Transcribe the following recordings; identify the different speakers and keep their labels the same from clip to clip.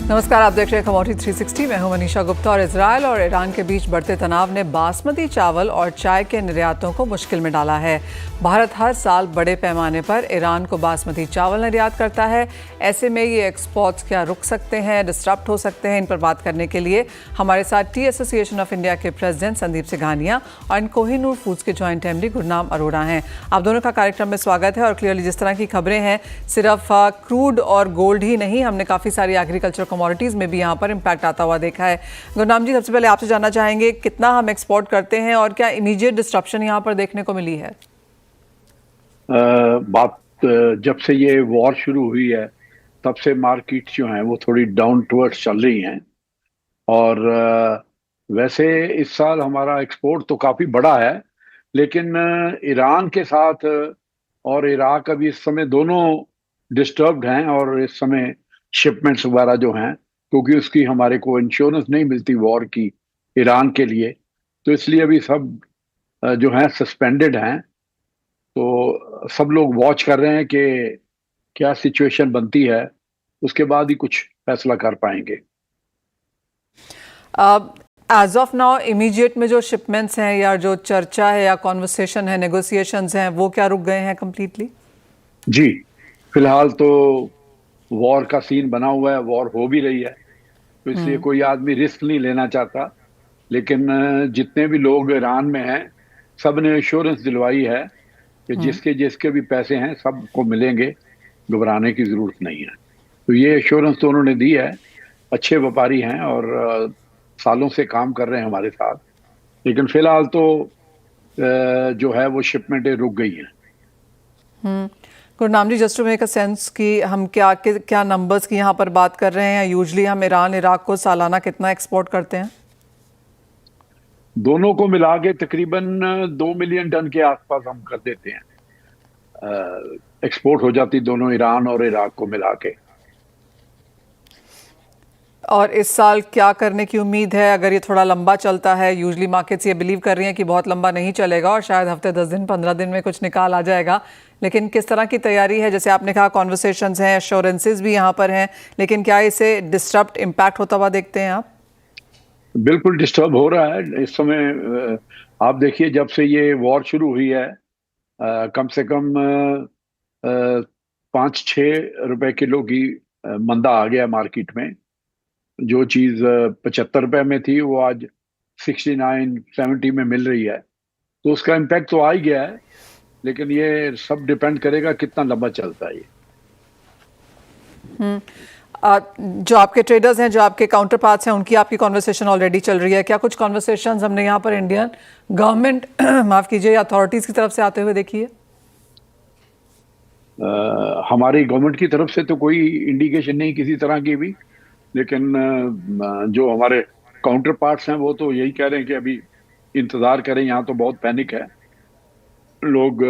Speaker 1: नमस्कार, आप देख रहे हैं कमोडिटी 360। मैं हूं मनीषा गुप्ता। और इजरायल और ईरान के बीच बढ़ते तनाव ने बासमती चावल और चाय के निर्यातों को मुश्किल में डाला है। भारत हर साल बड़े पैमाने पर ईरान को बासमती चावल निर्यात करता है। ऐसे में ये एक्सपोर्ट्स क्या रुक सकते हैं, डिस्टर्ब हो सकते हैं? इन पर बात करने के लिए हमारे साथ टी एसोसिएशन ऑफ इंडिया के प्रेसिडेंट संदीप सिंघानिया और कोहिनूर फूड्स के जॉइंट एमडी गुरनाम अरोड़ा हैं। आप दोनों का कार्यक्रम में स्वागत है। और क्लियरली जिस तरह की खबरें हैं, सिर्फ क्रूड और गोल्ड ही नहीं, हमने काफ़ी सारी एग्रीकल्चर कमोडिटीज़ में भी यहाँ पर इम्पैक्ट आता हुआ देखा है। गुरनाम जी, सबसे पहले आपसे जानना चाहेंगे कितना हम एक्सपोर्ट करते हैं और क्या इमीडिएट डिस्ट्रप्शन यहाँ पर देखने को मिली है?
Speaker 2: बात जब से ये वॉर शुरू हुई है तब से मार्केट जो हैं वो थोड़ी डाउन टूवर्ड्स चल रही हैं। और वैसे इस साल हमारा एक्सपोर्ट तो काफ़ी बड़ा है, लेकिन ईरान के साथ और इराक अभी इस समय दोनों डिस्टर्ब्ड हैं। और इस समय शिपमेंट्स वगैरह जो हैं, क्योंकि उसकी हमारे को इंश्योरेंस नहीं मिलती वॉर की ईरान के लिए, तो इसलिए अभी सब जो हैं सस्पेंडेड हैं। तो सब लोग वॉच कर रहे हैं कि क्या सिचुएशन बनती है, उसके बाद ही कुछ फैसला कर पाएंगे।
Speaker 1: एज ऑफ नाउ इमीडिएट में जो शिपमेंट्स हैं या जो चर्चा है या कॉन्वर्सेशन है, नेगोशिएशंस हैं, वो क्या रुक गए हैं कम्प्लीटली?
Speaker 2: जी, फिलहाल तो वॉर का सीन बना हुआ है, वॉर हो भी रही है, तो इसलिए कोई आदमी रिस्क नहीं लेना चाहता। लेकिन जितने भी लोग ईरान में हैं, सब ने इंश्योरेंस दिलवाई है कि जिसके जिसके भी पैसे हैं सबको मिलेंगे, घबराने की जरूरत नहीं है। तो ये इंश्योरेंस तो उन्होंने दी है। अच्छे व्यापारी हैं और सालों से काम कर रहे हैं हमारे साथ। लेकिन फिलहाल तो जो है वो शिपमेंटें रुक गई हैं।
Speaker 1: Gurnam ji, just to make a sense कि हम क्या नंबर्स की यहाँ पर बात कर रहे हैं? यूजुअली हम ईरान इराक को सालाना कितना एक्सपोर्ट करते हैं?
Speaker 2: दोनों को मिला के तकरीबन 2 मिलियन टन के आसपास हम कर देते हैं। एक्सपोर्ट हो जाती दोनों ईरान और इराक को मिला के।
Speaker 1: और इस साल क्या करने की उम्मीद है अगर ये थोड़ा लंबा चलता है? यूजुअली मार्केट्स ये बिलीव कर रही हैं कि बहुत लंबा नहीं चलेगा और शायद हफ्ते 10 दिन 15 दिन में कुछ निकाल आ जाएगा। लेकिन किस तरह की तैयारी है? जैसे आपने कहा कॉन्वर्सेशंस हैं, एश्योरेंसेस भी यहाँ पर हैं, लेकिन क्या इसे डिस्टर्ब इम्पैक्ट होता हुआ देखते हैं आप?
Speaker 2: बिल्कुल डिस्टर्ब हो रहा है इस समय। आप देखिए, जब से ये वॉर शुरू हुई है कम से कम 5-6 रुपए किलो की मंदा आ गया मार्केट में। जो चीज 75 रुपए में थी वो आज 69-70 में मिल रही है। तो उसका इम्पैक्ट तो आ ही गया है, लेकिन ये सब डिपेंड करेगा कितना लंबा चलता है ये।
Speaker 1: जो आपके ट्रेडर्स हैं, जो आपके काउंटर पार्ट्स हैं, उनकी आपकी कॉन्वर्सेशन ऑलरेडी चल रही है क्या? कुछ कॉन्वर्सेशंस हमने यहाँ पर इंडियन गवर्नमेंट माफ कीजिए या अथॉरिटीज की तरफ से आते हुए देखी है?
Speaker 2: हमारी गवर्नमेंट की तरफ से तो कोई इंडिकेशन नहीं किसी तरह की भी। लेकिन जो हमारे काउंटर पार्ट्स हैं वो तो यही कह रहे हैं कि अभी इंतजार करें, यहाँ तो बहुत पैनिक है। लोग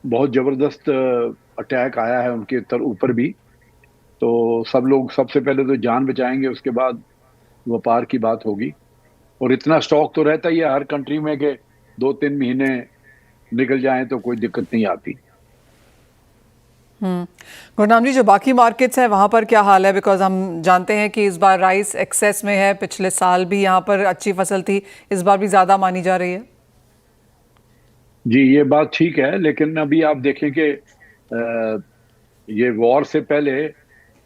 Speaker 2: बहुत जबरदस्त अटैक आया है उनके ऊपर भी। तो सब लोग सबसे पहले तो जान बचाएंगे, उसके बाद व्यापार की बात होगी। और इतना स्टॉक तो रहता ही है हर कंट्री में कि 2-3 महीने निकल जाएं तो कोई दिक्कत नहीं आती।
Speaker 1: गुरनाम जी, जो बाकी मार्केट्स हैं वहाँ पर क्या हाल है? बिकॉज हम जानते हैं कि इस बार राइस एक्सेस में है, पिछले साल भी यहाँ पर अच्छी फसल थी, इस बार भी ज़्यादा मानी जा रही है।
Speaker 2: जी, ये बात ठीक है, लेकिन अभी आप देखें कि ये वॉर से पहले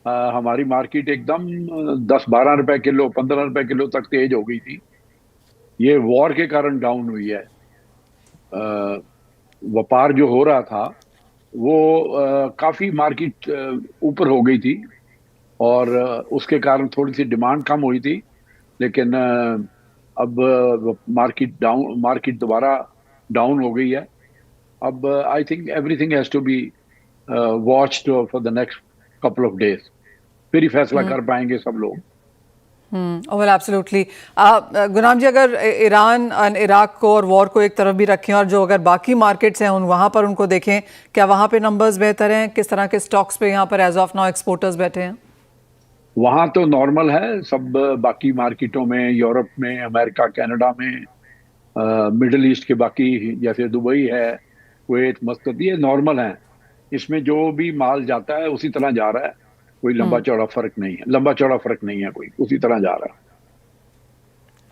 Speaker 2: हमारी मार्केट एकदम 10-12 रुपए किलो, 15 रुपए किलो तक तेज हो गई थी। ये वॉर के कारण डाउन हुई है। व्यापार जो हो रहा था वो काफी मार्केट ऊपर हो गई थी और उसके कारण थोड़ी सी डिमांड कम हुई थी। लेकिन अब मार्केट दोबारा डाउन हो गई है। अब I think everything has to be watched for the next couple of days, फिर ही फैसला कर पाएंगे सब लोग।
Speaker 1: Well absolutely. गुरनाम जी, अगर ईरान और इराक को और वॉर को एक तरफ भी रखें और जो अगर बाकी मार्केट्स हैं वहाँ पर उनको देखें, क्या वहाँ पे नंबर्स बेहतर हैं? किस तरह के स्टॉक्स पे यहाँ पर एज ऑफ नाउ एक्सपोर्टर्स बैठे हैं?
Speaker 2: वहाँ तो नॉर्मल है सब। बाकी मार्केटों में, यूरोप में, अमेरिका, कनाडा में, मिडिल ईस्ट के बाकी जैसे दुबई है, कुवैत, मस्कत, ये नॉर्मल हैं। इसमें जो भी माल जाता है उसी तरह जा रहा है, कोई लंबा चौड़ा फर्क नहीं है, लंबा चौड़ा फर्क नहीं है, कोई उसी तरह जा रहा है।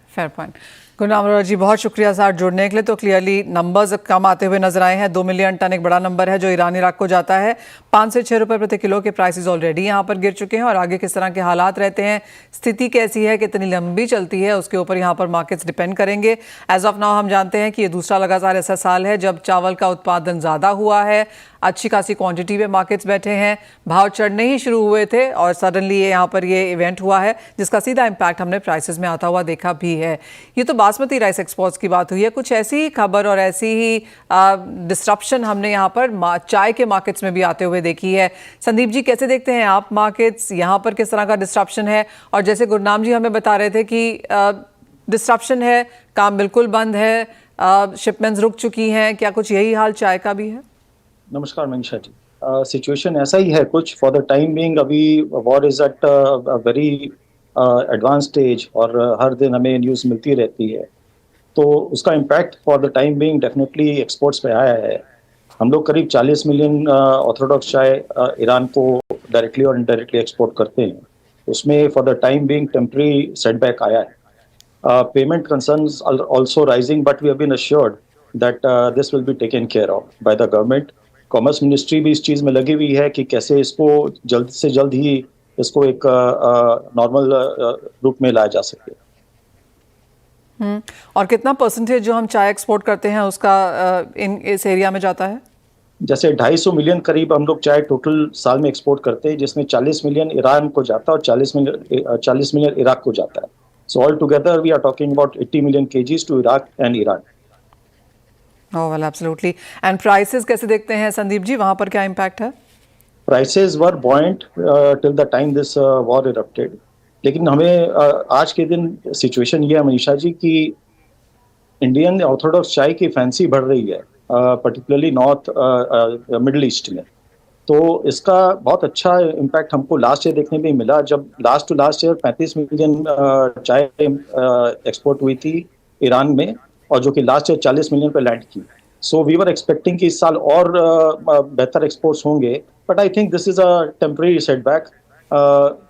Speaker 1: Fair point. गुरनाम अरोड़ा जी, बहुत शुक्रिया साथ जुड़ने के लिए। तो क्लियरली नंबर्स कम आते हुए नजर आए हैं। 2 मिलियन टन एक बड़ा नंबर है जो ईरान इराक को जाता है। 5 से 6 रुपए प्रति किलो के प्राइसेस ऑलरेडी यहाँ पर गिर चुके हैं और आगे किस तरह के हालात रहते हैं, स्थिति कैसी है, कितनी लंबी चलती है, उसके ऊपर यहाँ पर मार्केट्स डिपेंड करेंगे। एज ऑफ नाउ हम जानते हैं कि ये दूसरा लगातार ऐसा साल है जब चावल का उत्पादन ज़्यादा हुआ है, अच्छी खासी क्वांटिटी में मार्केट्स बैठे हैं, भाव चढ़ने ही शुरू हुए थे और सडनली यहाँ पर ये इवेंट हुआ है जिसका सीधा इम्पैक्ट हमने प्राइसेस में आता हुआ देखा भी है। ये तो बासमती राइस एक्सपोर्ट्स की बात हुई है। कुछ ऐसी खबर और ऐसी ही डिस्ट्रप्शन हमने यहाँ पर चाय के मार्केट्स में भी आते हुए देखी है। संदीप जी, कैसे देखते हैं आप मार्केट्स, यहाँ पर किस तरह का डिस्ट्रप्शन है? और जैसे गुरनाम जी हमें बता रहे थे कि डिस्ट्रप्शन है, काम बिल्कुल बंद है, शिपमेंट्स रुक चुकी हैं, क्या कुछ यही हाल चाय का भी है?
Speaker 3: नमस्कार मनीषा जी, सिचुएशन ऐसा ही है कुछ। फॉर द टाइम बीइंग अभी war is at very advance stage और हर दिन हमें न्यूज़ मिलती रहती है, तो उसका impact for the time being definitely exports पे आया है। हम लोग करीब 40 मिलियन ऑर्थोडॉक्स चाय ईरान को डायरेक्टली और इनडायरेक्टली एक्सपोर्ट करते हैं। उसमें for the time being temporary setback आया है। Payment concerns are also rising, but we have been assured that this will be taken care of by the government. Commerce ministry भी इस चीज़ में लगी हुई है कि कैसे इसको जल्द से जल्द ही इसको एक नॉर्मल रूप में लाया जा सके।
Speaker 1: और कितना परसेंटेज जो हम चाय एक्सपोर्ट करते हैं उसका इस एरिया में जाता है?
Speaker 3: जैसे 250 मिलियन करीब हम लोग चाय टोटल साल में एक्सपोर्ट करते हैं, जिसमें 40 मिलियन ईरान को जाता है और 40 मिलियन इराक को जाता है। So all together we are talking about 80 million kgs to Iraq and Iran.
Speaker 1: Oh well, absolutely. And prices कैसे देखते हैं संदीप जी, वहाँ पर क्या इम्पैक्ट है?
Speaker 3: Prices were buoyant till the time this war erupted. लेकिन हमें आज के दिन सिचुएशन ये है मनीषा जी कि इंडियन ऑर्थोडॉक्स चाय की फैंसी बढ़ रही है, पर्टिकुलरली नॉर्थ मिडिल ईस्ट में। तो इसका बहुत अच्छा इम्पैक्ट हमको लास्ट ईयर देखने में मिला, जब last to last year 35 million चाय एक्सपोर्ट हुई थी ईरान में, और जो कि लास्ट ईयर 40 मिलियन पे लैंड की। सो वी वर एक्सपेक्टिंग कि इस साल और बेहतर एक्सपोर्ट्स होंगे, but I think this is a temporary setback.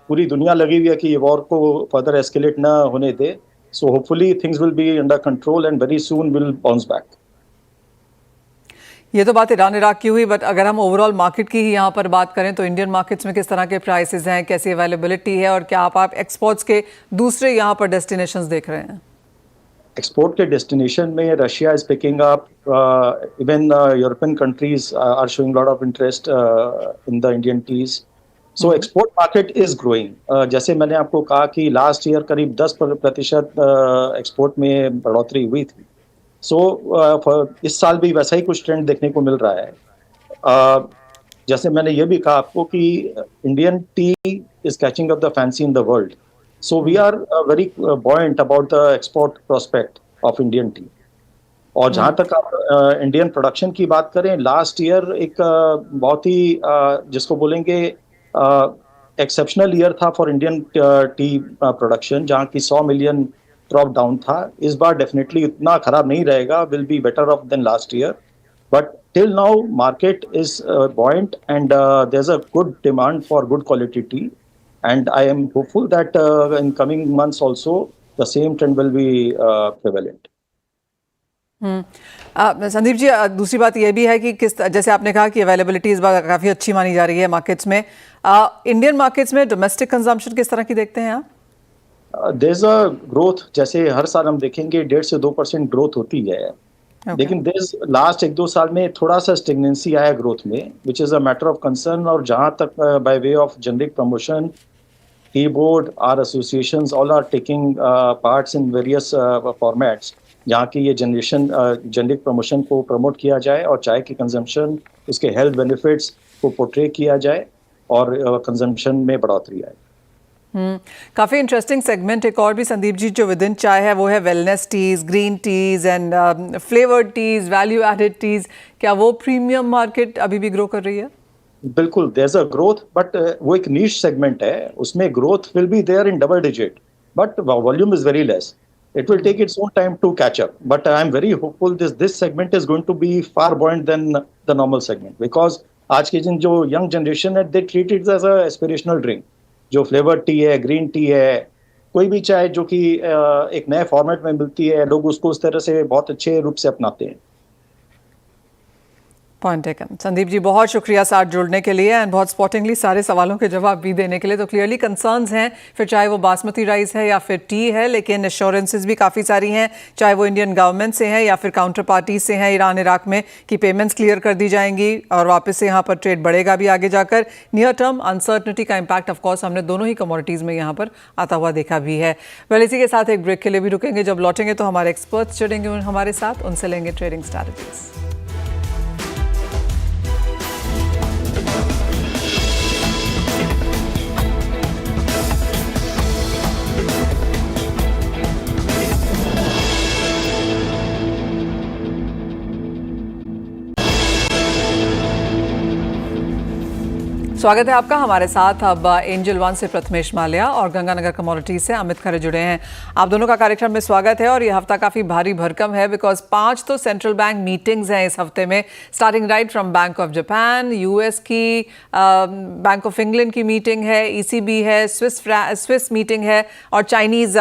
Speaker 3: पूरी दुनिया लगी हुई है कि ये वॉर को फर्दर एस्केलेट ना होने दे। So hopefully things will be under control and very soon will bounce back.
Speaker 1: ये तो बात ईरान इराक की हुई, बट अगर हम ओवरऑल मार्केट की ही यहाँ पर बात करें तो इंडियन मार्केट्स में किस तरह के प्राइसेस हैं, कैसी अवेलेबिलिटी है, और क्या आप एक्सपोर्ट्स के दूसरे यहाँ पर डेस्टिनेशंस देख रहे हैं?
Speaker 3: एक्सपोर्ट के डेस्टिनेशन में Russia is picking up, even European countries are showing lot of interest in the Indian teas. So export market is growing. जैसे मैंने आपको कहा कि लास्ट ईयर करीब 10% एक्सपोर्ट में बढ़ोतरी हुई थी। सो इस साल भी वैसा ही कुछ ट्रेंड देखने को मिल रहा है। जैसे मैंने ये भी कहा आपको कि Indian T is catching up the fancy in the world. So we are very buoyant about the export prospect of Indian tea. और जहाँ तक आप इंडियन प्रोडक्शन की बात करें, लास्ट ईयर एक बहुत ही जिसको बोलेंगे एक्सेप्शनल ईयर था फॉर इंडियन टी प्रोडक्शन, जहाँ की 100 मिलियन ड्रॉप डाउन था। इस बार डेफिनेटली इतना खराब नहीं रहेगा, will be better off than last year, but till now market is buoyant and there's a good demand for good quality tea. And I am hopeful that in coming months also the same trend will be prevalent.
Speaker 1: Sandeep ji, दूसरी बात यह भी है कि किस, जैसे आपने कहा कि अवेलेबिलिटी इस बार काफ़ी अच्छी मानी जा रही है मार्केट्स में। इंडियन मार्केट्स में डोमेस्टिक कंजम्पशन किस तरह की देखते हैं आप?
Speaker 3: There's a growth, जैसे हर साल हम देखेंगे 1.5 से 2% ग्रोथ होती है। लेकिन लास्ट 1-2 साल में थोड़ा सा स्टेगनेंसी आया ग्रोथ में, which is a matter of concern. और जहाँ तक by way of generic promotion, tea board, or associations all are taking parts in various formats, जहाँ की ये जेनरिक प्रमोशन को प्रमोट किया जाए और चाय की कंजम्पशन, उसके हेल्थ बेनिफिट्स को पोर्ट्रे किया जाए और कंजम्पशन में बढ़ोतरी आए।
Speaker 1: काफ़ी इंटरेस्टिंग सेगमेंट एक और भी संदीप जी जो विद इन चाय है, वो है wellness teas, green teas and flavoured teas, value added teas. क्या वो प्रीमियम मार्केट अभी भी ग्रो कर रही है?
Speaker 3: बिल्कुल, there is a growth, but वो एक नीश सेगमेंट है, उसमें growth will be there in double digit, but volume is very less. It will take its own time to catch up, but I am very hopeful this segment is going to be far buoyant than the normal segment, because आज की जो young generation है, they treat it as a aspirational drink. जो flavour tea है, green tea है, कोई भी चाय जो कि एक नए फॉर्मेट में मिलती है, लोग उसको उस तरह से बहुत अच्छे रूप से अपनाते हैं।
Speaker 1: Point taken. संदीप जी, बहुत शुक्रिया साथ जुड़ने के लिए एंड बहुत स्पॉटिंगली सारे सवालों के जवाब भी देने के लिए। तो क्लियरली कंसर्न्स हैं, फिर चाहे वो बासमती राइस है या फिर टी है, लेकिन एश्योरेंसेस भी काफ़ी सारी हैं, चाहे वो इंडियन गवर्नमेंट से हैं या फिर काउंटर पार्टी से हैं ईरान इराक में, कि पेमेंट्स क्लियर कर दी जाएंगी और वापस से यहाँ पर ट्रेड बढ़ेगा भी आगे जाकर। नियर टर्म अनसर्टनिटी का इम्पैक्ट ऑफकोर्स हमने दोनों ही कमोडिटीज़ में यहाँ पर आता हुआ देखा भी है। वेल, इसी के साथ एक ब्रेक के लिए भी रुकेंगे। जब लौटेंगे तो हमारे एक्सपर्ट्स जुड़ेंगे हमारे साथ, उनसे लेंगे ट्रेडिंग स्ट्रैटेजीज। स्वागत है आपका हमारे साथ। अब एंजल वन से प्रथमेश माल्या और गंगानगर कमोडिटीज से अमित खरे जुड़े हैं। आप दोनों का कार्यक्रम में स्वागत है। और ये हफ्ता काफ़ी भारी भरकम है बिकॉज 5 तो सेंट्रल बैंक मीटिंग्स हैं इस हफ्ते में, starting right from bank of Japan, US की, बैंक ऑफ इंग्लैंड की मीटिंग है, ईसीबी है, स्विस मीटिंग है और चाइनीज़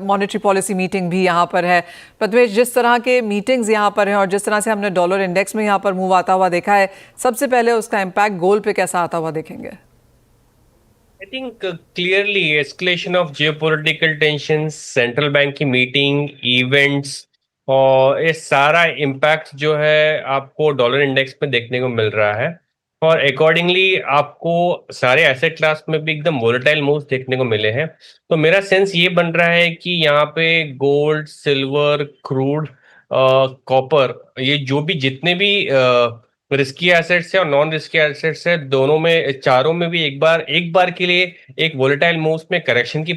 Speaker 1: मॉनेटरी पॉलिसी मीटिंग भी यहाँ पर है। प्रथमेश, जिस तरह के मीटिंग्स यहाँ पर हैं और जिस तरह से हमने डॉलर इंडेक्स में यहाँ पर मूव आता हुआ देखा है, सबसे पहले उसका इम्पैक्ट गोल्ड पे कैसा आता हुआ देखेंगे?
Speaker 4: I think clearly escalation of geopolitical tensions, central bank की मीटिंग, इवेंट्स और ये सारा इम्पैक्ट जो है आपको डॉलर इंडेक्स में देखने को मिल रहा है। और अकॉर्डिंगली आपको सारे एसेट क्लास में भी एकदम वोलेटाइल मूव्स देखने को मिले हैं। तो मेरा सेंस ये बन रहा है कि यहाँ पे गोल्ड, सिल्वर, क्रूड, कॉपर, ये जो भी जितने भी रिस्की एसेट्स है और नॉन रिस्की एसेट्स है, दोनों में, चारों में भी एक बार के लिए एक वोलेटाइल मूव्स में करेक्शन की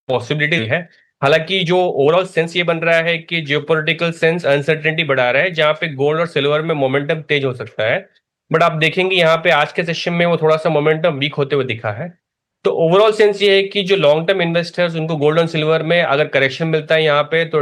Speaker 4: पॉसिबिलिटी है। हालांकि जो ओवरऑल सेंस ये बन रहा है कि जियोपॉलिटिकल सेंस अनसर्टेनिटी बढ़ा रहा है, जहां पे गोल्ड और सिल्वर में मोमेंटम तेज हो सकता है। बट आप देखेंगे यहाँ पे आज के सेशन में वो थोड़ा सा मोमेंटम वीक होते हुए दिखा है। तो ओवरऑल सेंस ये है कि जो लॉन्ग टर्म इन्वेस्टर्स, उनको गोल्ड और सिल्वर में अगर करेक्शन मिलता है यहाँ पे, तो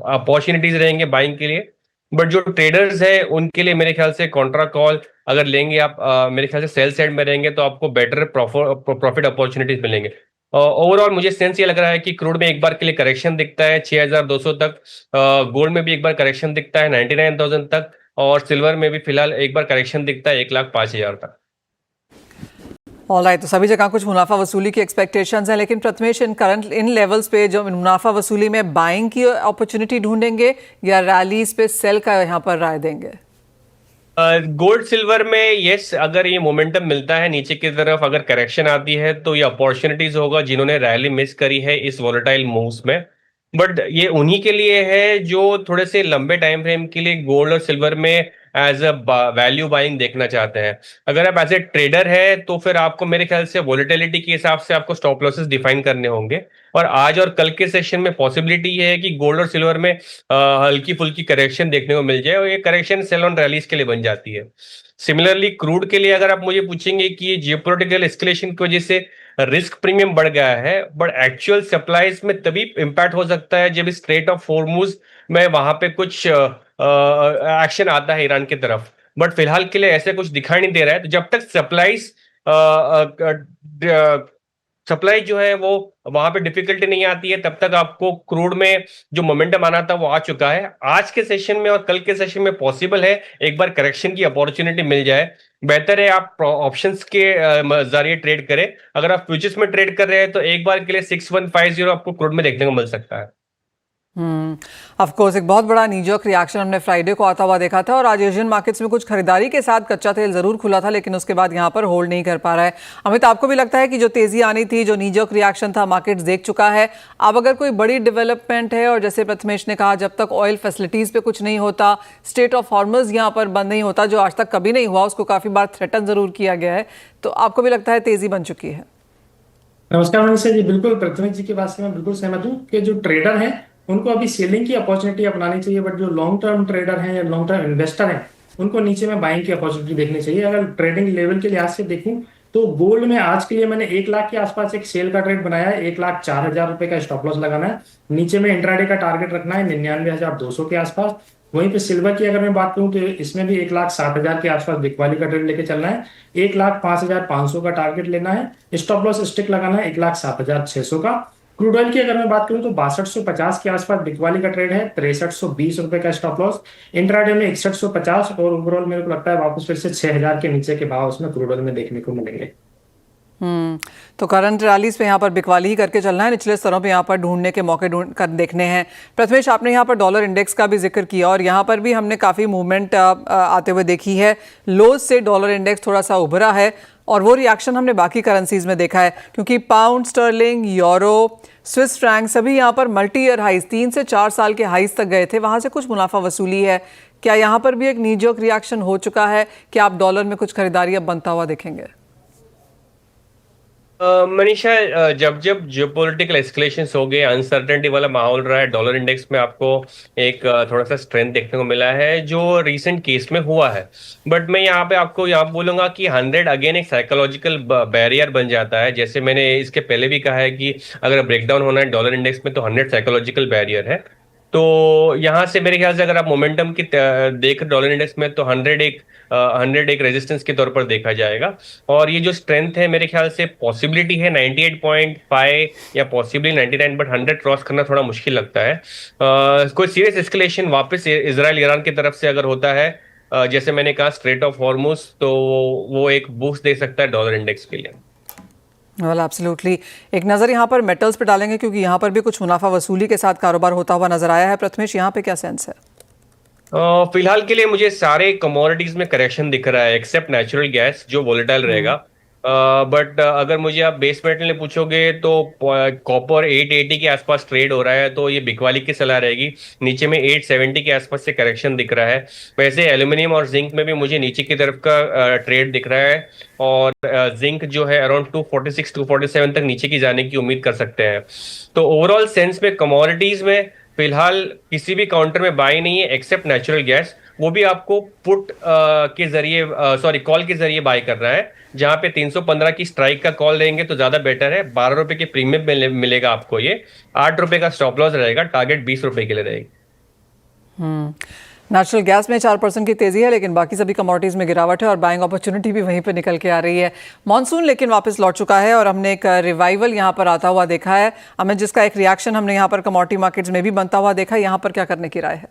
Speaker 4: अपॉर्चुनिटीज रहेंगे बाइंग के लिए। बट जो ट्रेडर्स है उनके लिए मेरे ख्याल से कॉन्ट्रा कॉल अगर लेंगे आप, मेरे ख्याल से सेल साइड में रहेंगे तो आपको बेटर प्रॉफिट अपॉर्चुनिटीज मिलेंगे। ओवरऑल मुझे सेंस ये लग रहा है कि क्रूड में एक बार के लिए करेक्शन दिखता है 6200 तक, गोल्ड में भी एक बार करेक्शन दिखता है 99,000 तक, और सिल्वर में भी फिलहाल एक बार करेक्शन दिखता है 1,05,000 तक।
Speaker 1: ऑलराइट, तो सभी जगह कुछ मुनाफा वसूली की एक्सपेक्टेशंस हैं, लेकिन प्रथमेश, इन लेवल्स पे जो मुनाफा वसूली में बाइंग की अपॉर्चुनिटी ढूंढेंगे या रैलीज पे सेल का यहाँ पर राय देंगे?
Speaker 4: गोल्ड सिल्वर में यस, अगर ये मोमेंटम मिलता है नीचे की तरफ, अगर करेक्शन आती है तो ये अपॉर्चुनिटीज होगा जिन्होंने रैली मिस करी है इस वोलेटाइल मूव्स में। बट ये उन्हीं के लिए है जो थोड़े से लंबे टाइम फ्रेम के लिए गोल्ड और सिल्वर में एज अ वैल्यू बाइंग देखना चाहते हैं। अगर आप एज ए ट्रेडर है तो फिर आपको मेरे ख्याल से वोलेटिलिटी के हिसाब से आपको स्टॉप लॉसेस डिफाइन करने होंगे। और आज और कल के सेशन में पॉसिबिलिटी ये है कि गोल्ड और सिल्वर में हल्की फुल्की करेक्शन देखने को मिल जाए और ये करेक्शन सेल ऑन रैलीज के लिए बन जाती है। सिमिलरली क्रूड के लिए अगर आप मुझे पूछेंगे कि ये जियोपॉलिटिकल एस्केलेशन की वजह से रिस्क प्रीमियम बढ़ गया है, बट एक्चुअल सप्लाईज में तभी इंपैक्ट हो सकता है जब स्ट्रेट ऑफ हॉर्मुज में वहां पे कुछ एक्शन आता है ईरान की तरफ। बट फिलहाल के लिए ऐसे कुछ दिखाई नहीं दे रहा है। तो जब तक सप्लाई जो है वो वहां पे डिफिकल्टी नहीं आती है, तब तक आपको क्रूड में जो मोमेंटम आना था वो आ चुका है। आज के सेशन में और कल के सेशन में पॉसिबल है एक बार करेक्शन की अपॉर्चुनिटी मिल जाए। बेहतर है आप ऑप्शंस के जरिए ट्रेड करें। अगर आप फ्यूचर्स में ट्रेड कर रहे हैं तो एक बार के लिए 6150 आपको क्रूड में देखने को मिल सकता है।
Speaker 1: ऑफ कोर्स एक बहुत बड़ा नीजर्क रिएक्शन हमने फ्राइडे को आता हुआ देखा था और आज एशियन मार्केट्स में कुछ खरीदारी के साथ कच्चा तेल जरूर खुला था, लेकिन उसके बाद यहाँ पर होल्ड नहीं कर पा रहा है। अमित, आपको भी लगता है कि जो तेजी आनी थी, जो नीजर्क रिएक्शन था, मार्केट्स देख चुका है? अब अगर कोई बड़ी डेवलपमेंट है और जैसे प्रथमेश ने कहा, जब तक ऑयल फैसिलिटीज पे कुछ नहीं होता, स्ट्रेट ऑफ हॉर्मज यहाँ पर बंद नहीं होता, जो आज तक कभी नहीं हुआ, उसको काफी बार थ्रेटन जरूर किया गया है, तो आपको भी लगता है तेजी बन चुकी है?
Speaker 5: नमस्कार मनीषा जी, बिल्कुल प्रथमेश जी की बात से मैं बिल्कुल सहमत हूँ कि जो ट्रेडर हैं उनको अभी सेलिंग की अपॉर्चुनिटी अपनानी चाहिए, बट जो लॉन्ग टर्म ट्रेडर हैं या लॉन्ग टर्म इन्वेस्टर हैं उनको नीचे में बाइंग की अपॉर्चुनिटी देखनी चाहिए। अगर ट्रेडिंग लेवल के लिहाज से देखूं तो गोल्ड में आज के लिए मैंने 1 लाख के आसपास एक सेल का ट्रेड बनाया है। 1,04,000 रुपए का स्टॉप लॉस लगाना है। नीचे में इंट्राडे का टारगेट रखना है 99,200 के आसपास। वहीं पे सिल्वर की अगर मैं बात करूं तो इसमें भी 1,60,000 के आसपास बिक वाली का ट्रेड लेके चलना है। 1,05,500 का टारगेट लेना है। स्टॉप लॉस स्टिक लगाना है 1,07,600 का। क्रूड ऑयल की अगर मैं बात करूं तो 6250 के आसपास बिकवाली का ट्रेड है। 6320 रुपए का स्टॉप लॉस। इंट्राडे में 6150 और ओवरऑल मेरे को लगता है वापस फिर से 6000 के नीचे के भाव उसमें क्रूड ऑयल में देखने को मिलेंगे।
Speaker 1: तो करंट रैलीज पे यहाँ पर बिकवाली ही करके चलना है, निचले स्तरों पे यहाँ पर ढूंढने के मौके ढूंढ कर देखने हैं। प्रथमेश, आपने यहाँ पर डॉलर इंडेक्स का भी जिक्र किया और यहाँ पर भी हमने काफ़ी मूवमेंट आते हुए देखी है। लोज से डॉलर इंडेक्स थोड़ा सा उभरा है और वो रिएक्शन हमने बाकी करेंसीज में देखा है, क्योंकि pound sterling, euro, Swiss franc सभी यहाँ पर मल्टी ईयर हाइज 3 से 4 साल के हाइज तक गए थे, वहाँ से कुछ मुनाफा वसूली है। क्या यहाँ पर भी एक नीजोक रिएक्शन हो चुका है कि आप डॉलर में कुछ खरीदारी अब बनता हुआ देखेंगे?
Speaker 4: मनीषा, जब जब जियोपॉलिटिकल एस्केलेशंस हो गए, अनसर्टेनिटी वाला माहौल रहा है, डॉलर इंडेक्स में आपको एक थोड़ा सा स्ट्रेंथ देखने को मिला है जो रीसेंट केस में हुआ है। बट मैं यहाँ पे आपको यहाँ बोलूंगा कि 100 अगेन एक साइकोलॉजिकल बैरियर बन जाता है। जैसे मैंने इसके पहले भी कहा है कि अगर ब्रेकडाउन होना है डॉलर इंडेक्स में तो 100 साइकोलॉजिकल बैरियर है। तो यहाँ से मेरे ख्याल से अगर आप मोमेंटम की देख डॉलर इंडेक्स में तो 100 एक रेजिस्टेंस के तौर पर देखा जाएगा। और ये जो स्ट्रेंथ है मेरे ख्याल से पॉसिबिलिटी है 98.5 या पॉसिबली 99, बट 100 क्रॉस करना थोड़ा मुश्किल लगता है। कोई सीरियस एस्केलेशन वापस इजराइल ईरान की तरफ से अगर होता है, जैसे मैंने कहा स्ट्रेट ऑफ हॉर्मुज, तो वो एक बूस्ट दे सकता है डॉलर इंडेक्स के लिए।
Speaker 1: Well absolutely. एक नज़र यहाँ पर मेटल्स पे डालेंगे क्योंकि यहाँ पर भी कुछ मुनाफा वसूली के साथ कारोबार होता हुआ नजर आया है। प्रथमेश, यहाँ पे क्या सेंस है?
Speaker 4: फिलहाल के लिए मुझे सारे कमोडिटीज में करेक्शन दिख रहा है एक्सेप्ट नेचुरल गैस जो वोलेटाइल रहेगा। बट अगर मुझे आप बेस मेटल में पूछोगे तो कॉपर 880 के आसपास ट्रेड हो रहा है, तो ये बिकवाली की सलाह रहेगी। नीचे में 870 के आसपास से करेक्शन दिख रहा है। वैसे एल्यूमिनियम और जिंक में भी मुझे नीचे की तरफ का ट्रेड दिख रहा है और जिंक जो है अराउंड 246 247 तक नीचे की जाने की उम्मीद कर सकते हैं। तो ओवरऑल सेंस में कमोडिटीज में फिलहाल किसी भी काउंटर में बाई नहीं है एक्सेप्ट नेचुरल गैस, वो भी आपको पुट के जरिए कॉल के जरिए बाय करना है, जहां पे 315 की स्ट्राइक का कॉल लेंगे तो ज्यादा बेटर है। 12 रुपए के प्रीमियम मिलेगा आपको, ये 8 रुपए का स्टॉप लॉस रहेगा, टारगेट 20 रुपए के लिए रहेगी।
Speaker 1: नेचुरल गैस में 4% की तेजी है, लेकिन बाकी सभी कमोडिटीज में गिरावट है और बाइंग अपॉर्चुनिटी भी वहीं पर निकल के आ रही है। मॉनसून लेकिन वापस लौट चुका है और हमने एक रिवाइवल यहाँ पर आता हुआ देखा है। हमें जिसका एक रिएक्शन हमने यहाँ पर कमोडिटी मार्केट्स में भी बनता हुआ देखा है। यहाँ पर क्या करने की राय है?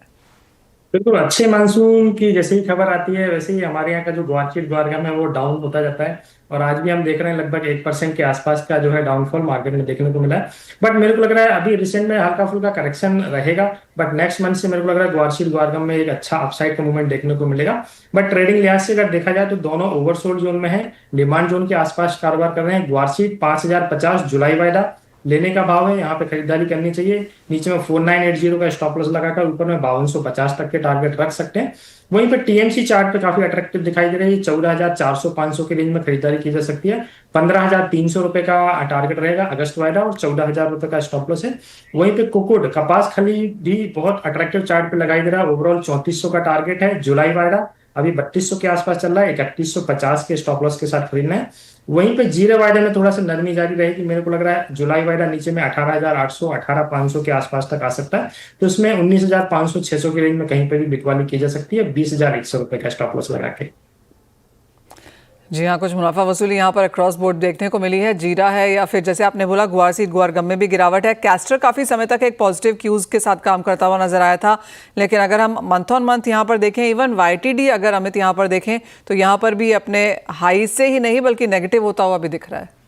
Speaker 5: बिल्कुल, अच्छे मानसून की जैसे ही खबर आती है वैसे ही हमारे यहाँ का जो ग्वारचीट द्वारका है वो डाउन होता जाता है। और आज भी हम देख रहे हैं लगभग 1% के आसपास का जो है डाउनफॉल मार्केट में देखने को मिला है। बट मेरे को लग रहा है अभी रिसेंट में हल्का फुल्का करेक्शन रहेगा, बट नेक्स्ट मंथ से मेरे को लग रहा है ग्वारचीट द्वारका में एक अच्छा अपसाइड का मूवमेंट देखने को मिलेगा। बट ट्रेडिंग लिहाज से अगर देखा जाए तो दोनों ओवरसोल्ड जोन में है, डिमांड जोन के आसपास कारोबार कर रहे हैं। ग्वारचीट 5050 जुलाई वायदा लेने का भाव है, यहाँ पे खरीदारी करनी चाहिए। नीचे में 4980 का स्टॉप लॉस लगाकर ऊपर में 5250 तक के टारगेट रख सकते हैं। वहीं पे टीएमसी चार्ट पे काफी अट्रैक्टिव दिखाई दे रही है। 14,400-500 के रेंज में खरीदारी की जा सकती है। 15,300 रुपए का टारगेट रहेगा अगस्त वायदा और 14,000 रुपए का स्टॉप लॉस है। वहीं पे कुकुड कपास खली भी बहुत अट्रैक्टिव चार्ट पे लगाई दे रहा है। ओवरऑल 3400 का टारगेट है। जुलाई वायदा अभी 3200 के आसपास चल रहा है। 3150 के स्टॉप लॉस के साथ खरीदना है। वहीं पे जीरो वायदा में थोड़ा सा नरमी जारी रहेगी। मेरे को लग रहा है जुलाई वायदा नीचे में 18,800 18,500 के आसपास तक आ सकता है। तो उसमें 19,500 600 की रेंज में कहीं पे भी बिकवाली की जा सकती है 20,100 रुपए का स्टॉप लॉस लगा के।
Speaker 1: जी हाँ, कुछ मुनाफा वसूली यहाँ पर क्रॉस बोर्ड देखने को मिली है। जीरा है या फिर जैसे आपने बोला ग्वारसीड ग्वारगम में भी गिरावट है। कैस्टर काफ़ी समय तक एक पॉजिटिव क्यूज के साथ काम करता हुआ नजर आया था, लेकिन अगर हम मंथ ऑन मंथ यहाँ पर देखें, इवन वाईटीडी अगर अमित यहाँ पर देखें तो यहाँ पर भी अपने हाई से ही नहीं बल्कि नेगेटिव होता हुआ भी दिख रहा है।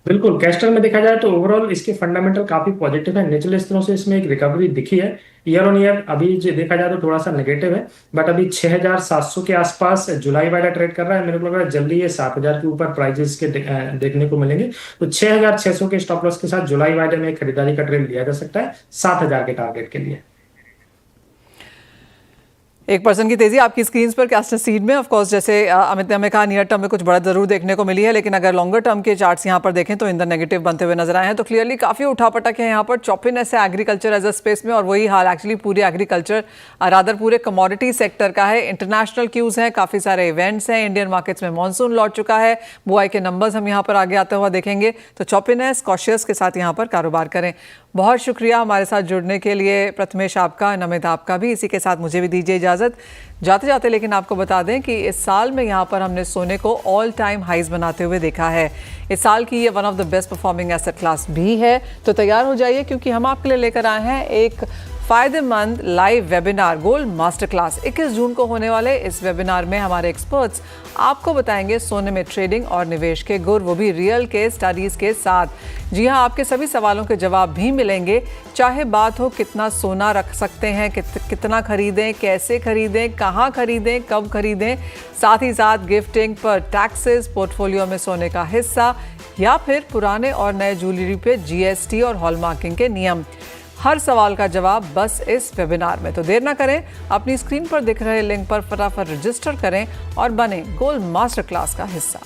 Speaker 5: बिल्कुल, कैस्टर में देखा जाए तो ओवरऑल इसके फंडामेंटल काफी पॉजिटिव है। निचले स्तरों से इसमें एक रिकवरी दिखी है। ईयर ऑन ईयर अभी जो देखा जाए तो थोड़ा सा नेगेटिव है, बट अभी 6,700 के आसपास जुलाई वाला ट्रेड कर रहा है। मेरे को लग रहा है जल्दी ये 7,000 के ऊपर प्राइजेस के देखने को मिलेंगे। तो 6,600 के स्टॉप लॉस के साथ जुलाई वाले में खरीदारी का ट्रेड लिया जा सकता है 7,000 के टारगेट के लिए।
Speaker 1: 1% की तेजी आपकी स्क्रीन पर कैस्टर सीड में, ऑफ कोर्स जैसे अमित ने हमें कहा नियर टर्म में कुछ बड़ा जरूर देखने को मिली है, लेकिन अगर लॉन्गर टर्म के चार्ट्स यहाँ पर देखें तो इन द नेगेटिव बनते हुए नजर आए हैं। तो क्लियरली काफी उठापटक है यहाँ पर। चॉपिनेस है एग्रीकल्चर एज अ स्पेस में, और वही हाल एक्चुअली पूरे एग्रीकल्चर रादर पूरे कमोडिटी सेक्टर का है। इंटरनेशनल क्यूज हैं, काफी सारे इवेंट्स हैं, इंडियन मार्केट्स में मानसून लौट चुका है, बुआई के नंबर्स हम यहाँ पर आगे आते हुए देखेंगे। तो चॉपिनेस कॉशियस के साथ यहाँ पर कारोबार करें। बहुत शुक्रिया हमारे साथ जुड़ने के लिए प्रथमेश आपका, नमित आपका भी। इसी के साथ मुझे भी दीजिए इजाज़त जाते जाते, लेकिन आपको बता दें कि इस साल में यहाँ पर हमने सोने को ऑल टाइम हाइज बनाते हुए देखा है। इस साल की ये one of the best performing asset class भी है। तो तैयार हो जाइए, क्योंकि हम आपके लिए लेकर आए हैं एक फ़ायदेमंद live webinar gold master class. 21 जून को होने वाले इस वेबिनार में हमारे एक्सपर्ट्स आपको बताएंगे सोने में ट्रेडिंग और निवेश के गुर, वो भी रियल केस स्टडीज़ के साथ। जी हाँ, आपके सभी सवालों के जवाब भी मिलेंगे, चाहे बात हो कितना सोना रख सकते हैं, कितना खरीदें, कैसे खरीदें, कहाँ खरीदें, कब खरीदें, साथ ही साथ गिफ्टिंग पर टैक्सेस, पोर्टफोलियो में सोने का हिस्सा, या फिर पुराने और नए ज्वेलरी पे GST और हॉलमार्किंग के नियम। हर सवाल का जवाब बस इस वेबिनार में। तो देर ना करें, अपनी स्क्रीन पर दिख रहे लिंक पर फटाफट रजिस्टर करें और बने गोल्ड मास्टर क्लास का हिस्सा।